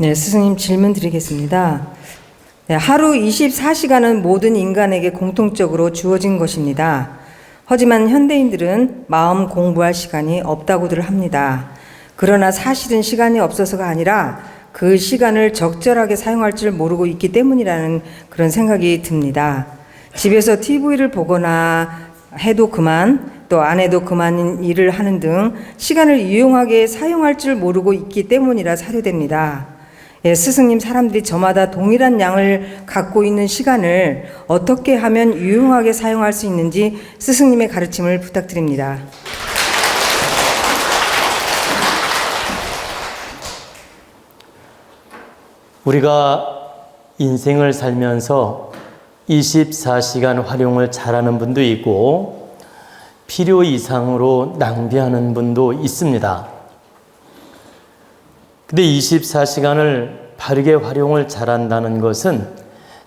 네, 스승님 질문 드리겠습니다. 네, 하루 24시간은 모든 인간에게 공통적으로 주어진 것입니다. 하지만 현대인들은 마음 공부할 시간이 없다고들 합니다. 그러나 사실은 시간이 없어서가 아니라 그 시간을 적절하게 사용할 줄 모르고 있기 때문이라는 그런 생각이 듭니다. 집에서 TV를 보거나 해도 그만, 또 안 해도 그만인 일을 하는 등 시간을 유용하게 사용할 줄 모르고 있기 때문이라 사료됩니다. 예, 스승님, 사람들이 저마다 동일한 양을 갖고 있는 시간을 어떻게 하면 유용하게 사용할 수 있는지 스승님의 가르침을 부탁드립니다. 우리가 인생을 살면서 24시간 활용을 잘하는 분도 있고 필요 이상으로 낭비하는 분도 있습니다. 근데 24시간을 바르게 활용을 잘한다는 것은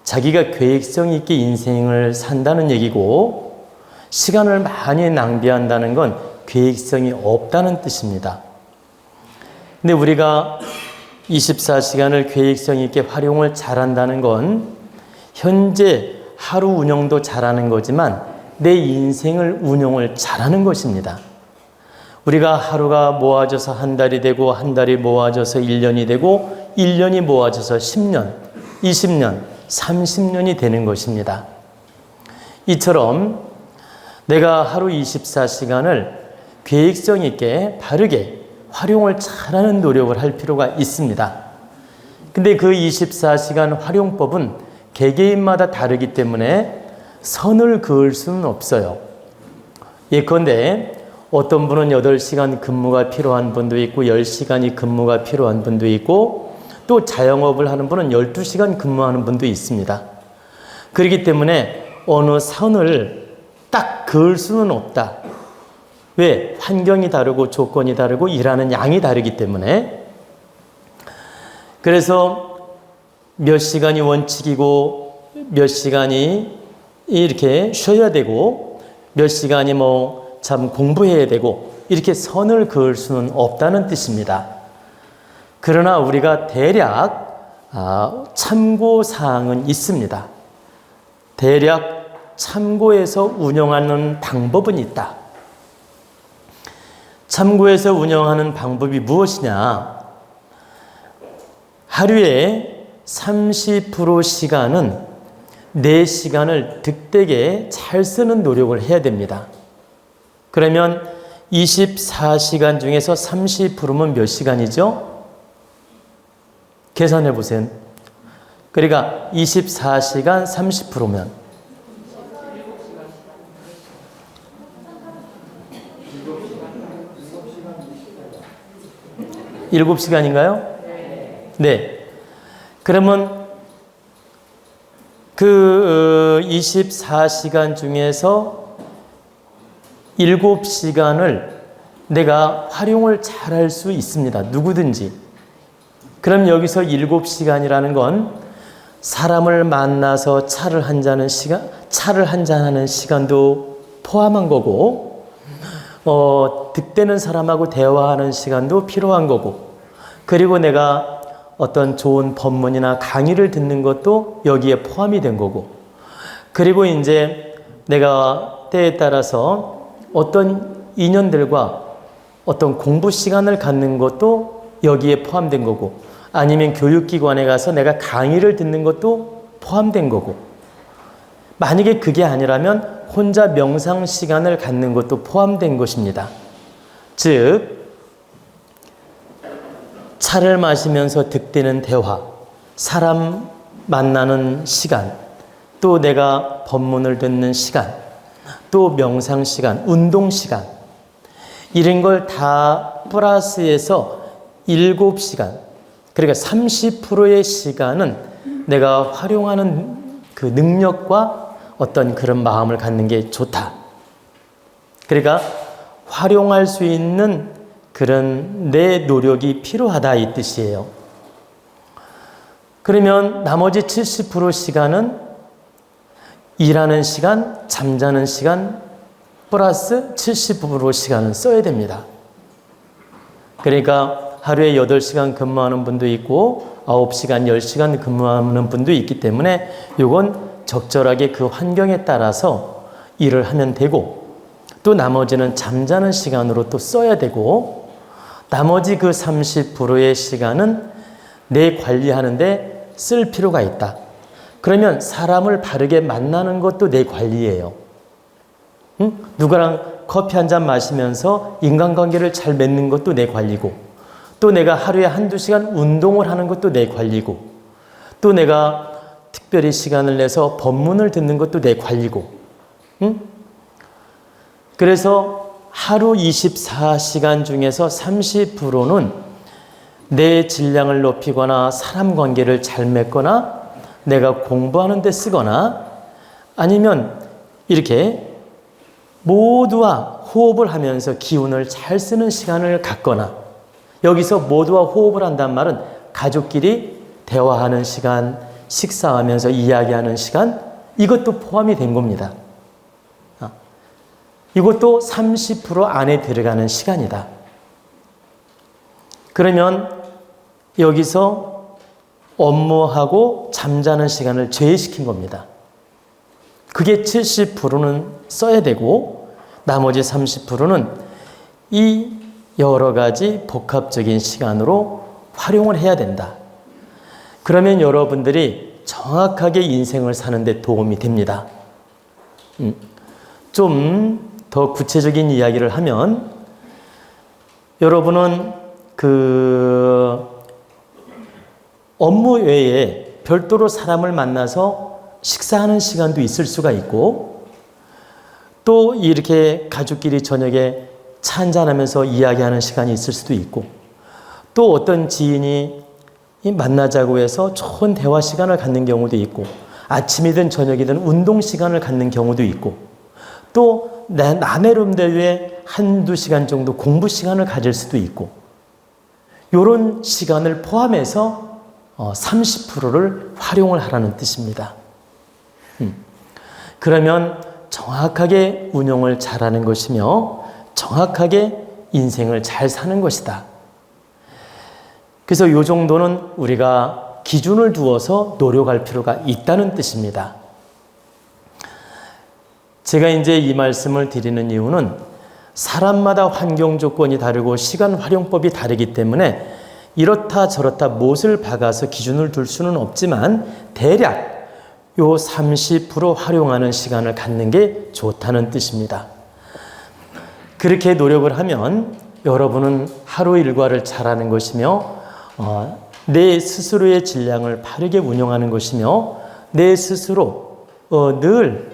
자기가 계획성 있게 인생을 산다는 얘기고, 시간을 많이 낭비한다는 건 계획성이 없다는 뜻입니다. 근데 우리가 24시간을 계획성 있게 활용을 잘한다는 건 현재 하루 운영도 잘하는 거지만 내 인생을 운영을 잘하는 것입니다. 우리가 하루가 모아져서 한 달이 되고, 한 달이 모아져서 1년이 되고, 1년이 모아져서 10년, 20년, 30년이 되는 것입니다. 이처럼 내가 하루 24시간을 계획성 있게 바르게 활용을 잘하는 노력을 할 필요가 있습니다. 근데 그 24시간 활용법은 개개인마다 다르기 때문에 선을 그을 수는 없어요. 예컨대 어떤 분은 8시간 근무가 필요한 분도 있고 10시간이 근무가 필요한 분도 있고 또 자영업을 하는 분은 12시간 근무하는 분도 있습니다. 그렇기 때문에 어느 선을 딱 그을 수는 없다. 왜? 환경이 다르고 조건이 다르고 일하는 양이 다르기 때문에. 그래서 몇 시간이 원칙이고 몇 시간이 이렇게 쉬어야 되고 몇 시간이 참 공부해야 되고 이렇게 선을 그을 수는 없다는 뜻입니다. 그러나 우리가 대략 참고사항은 있습니다. 대략 참고해서 운영하는 방법은 있다. 참고해서 운영하는 방법이 무엇이냐? 하루에 30% 시간은 내 시간을 득되게 잘 쓰는 노력을 해야 됩니다. 그러면 24시간 중에서 30%면 몇 시간이죠? 계산해 보세요. 그러니까 24시간 30%면 7시간인가요? 네. 그러면 그 24시간 중에서 7시간을 내가 활용을 잘할 수 있습니다. 누구든지. 그럼 여기서 7시간이라는 건 사람을 만나서 차를 한잔하는 시간도 포함한 거고, 득되는 사람하고 대화하는 시간도 필요한 거고, 그리고 내가 어떤 좋은 법문이나 강의를 듣는 것도 여기에 포함이 된 거고, 그리고 이제 내가 때에 따라서 어떤 인연들과 어떤 공부 시간을 갖는 것도 여기에 포함된 거고, 아니면 교육기관에 가서 내가 강의를 듣는 것도 포함된 거고, 만약에 그게 아니라면 혼자 명상 시간을 갖는 것도 포함된 것입니다. 즉, 차를 마시면서 득되는 대화, 사람 만나는 시간, 또 내가 법문을 듣는 시간, 또 명상 시간, 운동 시간, 이런 걸 다 플러스해서 7시간, 그러니까 30%의 시간은 내가 활용하는 그 능력과 어떤 그런 마음을 갖는 게 좋다. 그러니까 활용할 수 있는 그런 내 노력이 필요하다 이 뜻이에요. 그러면 나머지 70% 시간은 일하는 시간, 잠자는 시간 플러스 70% 시간을 써야 됩니다. 그러니까 하루에 8시간 근무하는 분도 있고 9시간, 10시간 근무하는 분도 있기 때문에 이건 적절하게 그 환경에 따라서 일을 하면 되고, 또 나머지는 잠자는 시간으로 또 써야 되고, 나머지 그 30%의 시간은 내 관리하는데 쓸 필요가 있다. 그러면 사람을 바르게 만나는 것도 내 관리예요. 응? 누구랑 커피 한 잔 마시면서 인간관계를 잘 맺는 것도 내 관리고, 또 내가 하루에 한두 시간 운동을 하는 것도 내 관리고, 또 내가 특별히 시간을 내서 법문을 듣는 것도 내 관리고. 응? 그래서 하루 24시간 중에서 30%는 내 질량을 높이거나 사람 관계를 잘 맺거나 내가 공부하는 데 쓰거나, 아니면 이렇게 모두와 호흡을 하면서 기운을 잘 쓰는 시간을 갖거나, 여기서 모두와 호흡을 한단 말은 가족끼리 대화하는 시간, 식사하면서 이야기하는 시간, 이것도 포함이 된 겁니다. 이것도 30% 안에 들어가는 시간이다. 그러면 여기서 업무하고 잠자는 시간을 제외시킨 겁니다. 그게 70%는 써야 되고, 나머지 30%는 이 여러 가지 복합적인 시간으로 활용을 해야 된다. 그러면 여러분들이 정확하게 인생을 사는 데 도움이 됩니다. 좀 더 구체적인 이야기를 하면, 여러분은 그 업무 외에 별도로 사람을 만나서 식사하는 시간도 있을 수가 있고, 또 이렇게 가족끼리 저녁에 차 한잔하면서 이야기하는 시간이 있을 수도 있고, 또 어떤 지인이 만나자고 해서 좋은 대화 시간을 갖는 경우도 있고, 아침이든 저녁이든 운동 시간을 갖는 경우도 있고, 또 나름대로의 한두 시간 정도 공부 시간을 가질 수도 있고, 이런 시간을 포함해서 30%를 활용을 하라는 뜻입니다. 그러면 정확하게 운용을 잘하는 것이며 정확하게 인생을 잘 사는 것이다. 그래서 이 정도는 우리가 기준을 두어서 노력할 필요가 있다는 뜻입니다. 제가 이제 이 말씀을 드리는 이유는 사람마다 환경 조건이 다르고 시간 활용법이 다르기 때문에 이렇다 저렇다 못을 박아서 기준을 둘 수는 없지만, 대략 요 30% 활용하는 시간을 갖는 게 좋다는 뜻입니다. 그렇게 노력을 하면 여러분은 하루 일과를 잘하는 것이며, 내 스스로의 질량을 바르게 운영하는 것이며, 내 스스로 늘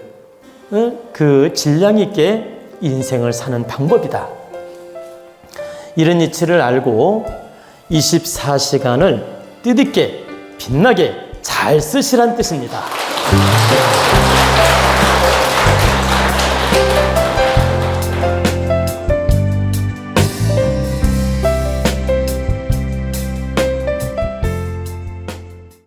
그 질량 있게 인생을 사는 방법이다. 이런 이치를 알고 24시간을 뜻있게 빛나게 잘 쓰시란 뜻입니다.